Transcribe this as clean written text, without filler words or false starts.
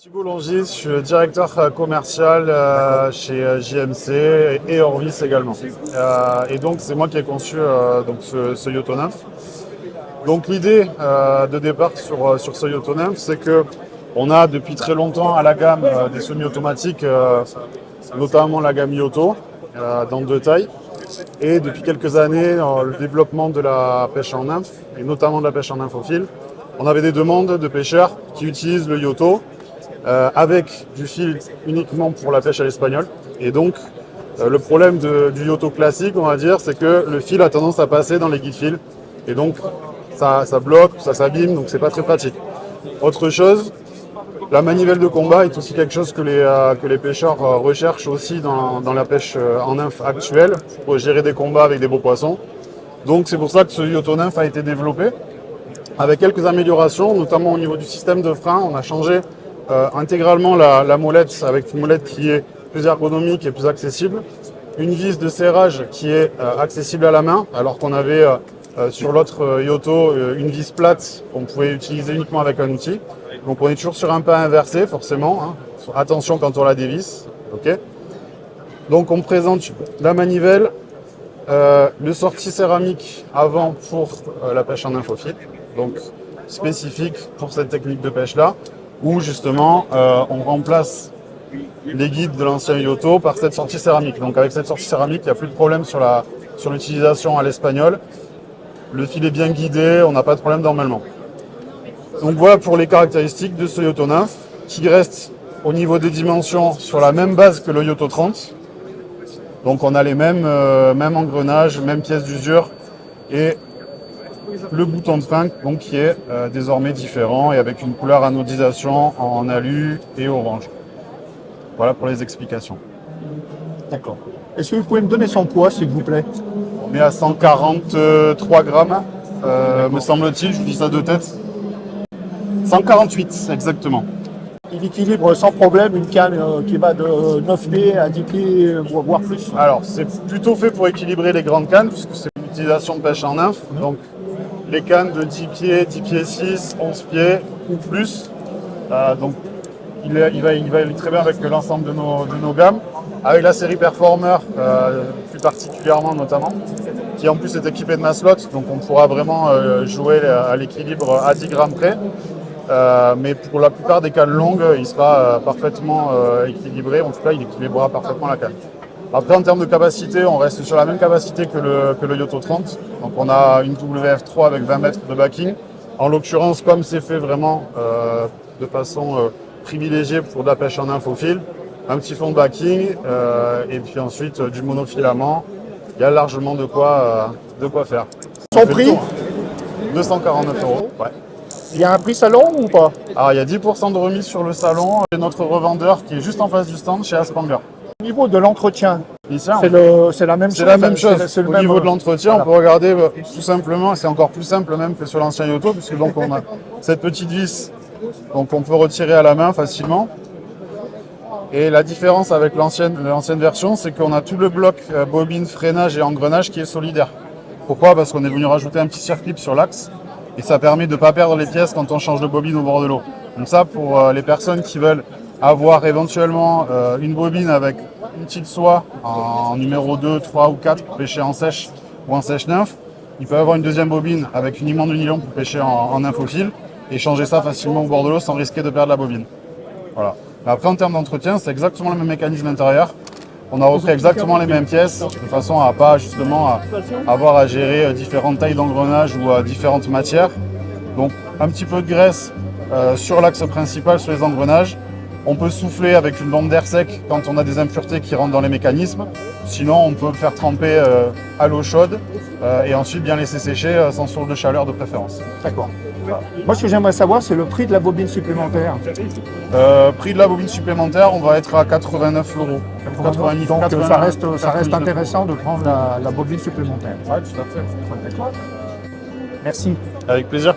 Thibault Longis, je suis le directeur commercial chez JMC et Orvis également. Et donc c'est moi qui ai conçu ce Yoto Nymph. Donc l'idée de départ sur ce Yoto Nymph, c'est que on a depuis très longtemps à la gamme des semi-automatiques, notamment la gamme Yoto, dans deux tailles. Et depuis quelques années, le développement de la pêche en nymphe, et notamment de la pêche en nymphe au fil, on avait des demandes de pêcheurs qui utilisent le Yoto avec du fil uniquement pour la pêche à l'espagnol. Et donc, le problème du Yoto classique, on va dire, c'est que le fil a tendance à passer dans les guides fils. Et donc, ça bloque, ça s'abîme, donc c'est pas très pratique. Autre chose, la manivelle de combat est aussi quelque chose que les pêcheurs recherchent aussi dans la pêche en nymphe actuelle pour gérer des combats avec des beaux poissons. Donc c'est pour ça que ce Yoto Nymph a été développé avec quelques améliorations, notamment au niveau du système de frein. On a changé intégralement la molette avec une molette qui est plus ergonomique et plus accessible. Une vis de serrage qui est accessible à la main, alors qu'on avait sur l'autre Yoto une vis plate qu'on pouvait utiliser uniquement avec un outil. Donc on est toujours sur un pas inversé forcément, hein. Attention quand on la dévisse. Okay. Donc on présente la manivelle, le sortie céramique avant pour la pêche en nymphe au fil, donc spécifique pour cette technique de pêche là, où justement on remplace les guides de l'ancien Yoto par cette sortie céramique. Donc avec cette sortie céramique, il n'y a plus de problème sur l'utilisation à l'espagnol. Le fil est bien guidé, on n'a pas de problème d'emmêlement. Donc voilà pour les caractéristiques de ce Yoto Nymph, qui reste au niveau des dimensions sur la même base que le Yoto 30. Donc on a les mêmes engrenages, mêmes pièces d'usure et le bouton de frein donc, qui est désormais différent et avec une couleur anodisation en alu et orange. Voilà pour les explications. D'accord. Est-ce que vous pouvez me donner son poids, s'il vous plaît? On est à 143 grammes, me semble-t-il, je vous dis ça de tête. 148 exactement. Il équilibre sans problème une canne qui va de 9 pieds à 10 pieds, voire plus. Alors c'est plutôt fait pour équilibrer les grandes cannes, puisque c'est une utilisation de pêche en nymphe. Donc les cannes de 10 pieds 6, 11 pieds ou plus. Donc il va aller très bien avec l'ensemble de nos gammes. Avec la série Performer, plus particulièrement notamment, qui en plus est équipée de maslot, donc on pourra vraiment jouer à l'équilibre à 10 grammes près. Mais pour la plupart des cannes longues, il sera parfaitement équilibré, en tout cas il équilibrera parfaitement la canne. Après en termes de capacité, on reste sur la même capacité que le Yoto 30. Donc on a une WF3 avec 20 mètres de backing. En l'occurrence, comme c'est fait vraiment de façon privilégiée pour de la pêche en nymphe au fil, un petit fond de backing et puis ensuite du monofilament, il y a largement de quoi faire. Son prix, 249 €. Ouais. il y a un prix salon ou pas? Alors il y a 10% de remise sur le salon et notre revendeur qui est juste en face du stand chez Aspanger. Au niveau de l'entretien, c'est la même chose. C'est la même chose. C'est le Au même, niveau de l'entretien, voilà. on peut regarder tout simplement, c'est encore plus simple même que sur l'ancien Yoto, puisque donc on a cette petite vis, donc on peut retirer à la main facilement. Et la différence avec l'ancienne version, c'est qu'on a tout le bloc bobine, freinage et engrenage qui est solidaire. Pourquoi? Parce qu'on est venu rajouter un petit circlip sur l'axe et ça permet de ne pas perdre les pièces quand on change de bobine au bord de l'eau. Donc ça, pour les personnes qui veulent avoir éventuellement une bobine avec une petite soie en numéro 2, 3 ou 4 pour pêcher en sèche ou en sèche nymphe, ils peuvent avoir une deuxième bobine avec uniquement du nylon pour pêcher en nymphe au fil et changer ça facilement au bord de l'eau sans risquer de perdre la bobine. Voilà. Après, en termes d'entretien, c'est exactement le même mécanisme intérieur. On a repris exactement les mêmes pièces, de façon à pas justement avoir à gérer différentes tailles d'engrenage ou différentes matières. Donc, un petit peu de graisse sur l'axe principal, sur les engrenages. On peut souffler avec une bombe d'air sec quand on a des impuretés qui rentrent dans les mécanismes. Sinon, on peut le faire tremper à l'eau chaude et ensuite bien laisser sécher sans source de chaleur de préférence. D'accord. Moi, ce que j'aimerais savoir, c'est le prix de la bobine supplémentaire. Prix de la bobine supplémentaire, on va être à 89 €. 90, Donc 89, ça reste intéressant de prendre la bobine supplémentaire. Oui, tout à fait. Merci. Avec plaisir.